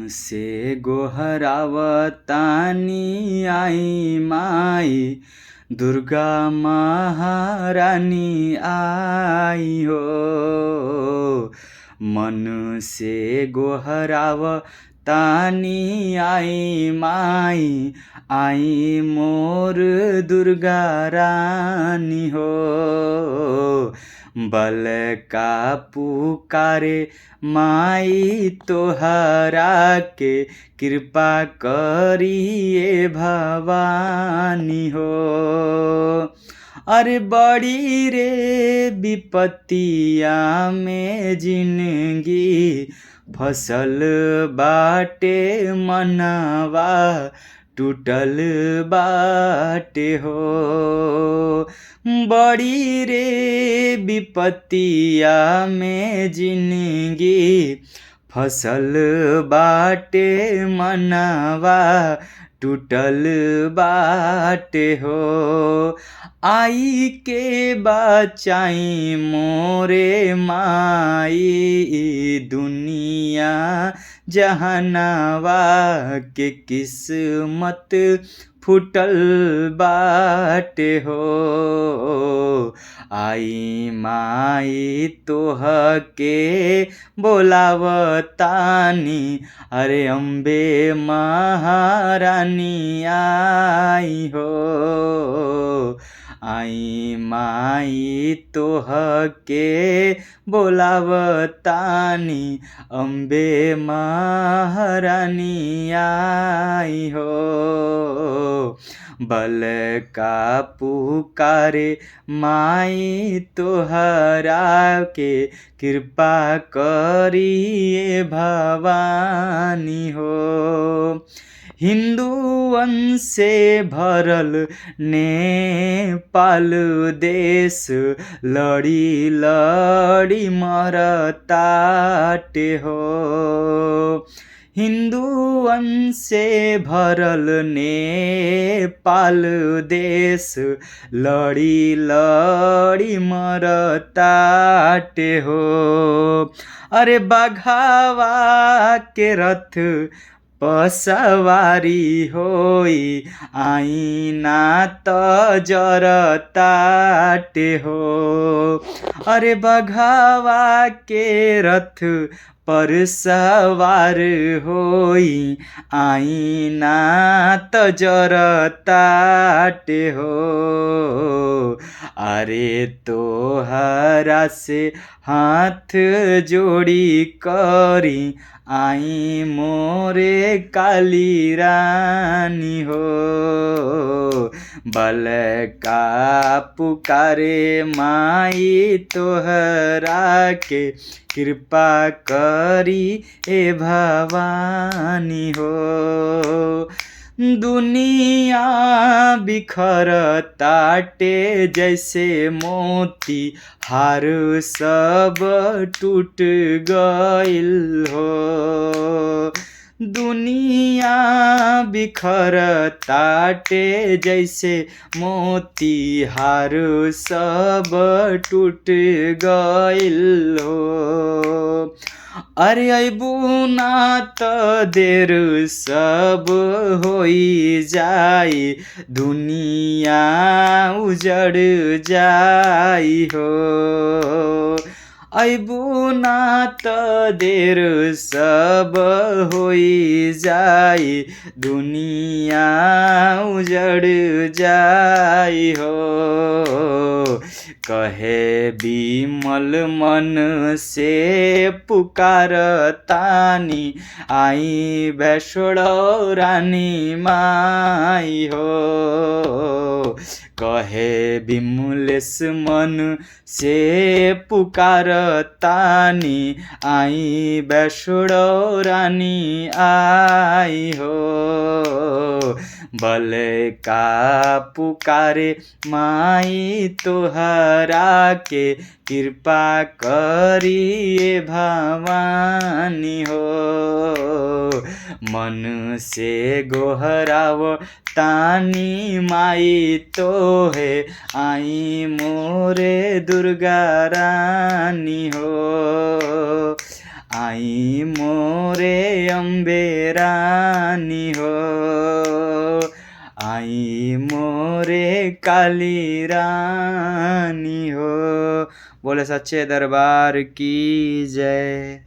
से गोहरावतानी आई माई दुर्गा महारानी आई हो। मन से गोहरावतानी आई माई आई मोर दुर्गा रानी हो। बल का पुकारे माई तोहरा के कृपा करिए भवानी हो। अरे बड़ी रे विपत्तिया में जिंदगी फसल बाटे मनवा टूटल बाटे हो। बड़ी रे विपत्तिया में जिंदगी फसल बाटे मनवा टूटल बाटे हो। आई के बचाई मोरे माई दुनिया जहनवा के किस्मत फूटल बाटे हो। आई माई तोह के बोलावतानी अरे अम्बे महारानी आई हो। आई माई तोह के बोलावतानी अम्बे महारानी आई हो। बल का पुकारे माई तोहरा के कृपा करिए भवानी हो। हिंदुअन से भरल नेपाल देश लड़ी लड़ी मरताटे हो। हिंदुअन से भरल नेपाल देश लड़ी लड़ी मरताटे हो। अरे बघावा के रथ पसवारी होई आईना त जरताटे हो। अरे बघावा के रथ पर सवार होई आईना त जरताटे हो। अरे तोहरा से हाथ जोड़ी करी आई मोरे काली रानी हो। बल का पुकारे माई तोहरा के कृपा करी ए भवानी हो। दुनिया बिखर ताटे जैसे मोती हार सब टूट गइल हो। दुनिया बिखर ताटे जैसे मोती हार सब टूट गइल हो। अरे अबू ना त देर सब होई जाई दुनिया उजड़ जाई हो। अबू ना त देर सब होई जाई दुनिया उजड़ जाई हो। कहे बिमल मन से पुकारतानी आई वैष्णो रानी माई हो। कहे बिमलेश मन से पुकारतानी आई वैष्णो रानी आई हो। बल का पुकारे माई तोहरा के कृपा करिए भवानी हो। मन से गोहराव तानी माई तोहे आई मोरे दुर्गा रानी हो। आई मोरे अम्बे रानी हो, आई मोरे काली रानी हो। बोले सच्चे दरबार की जय।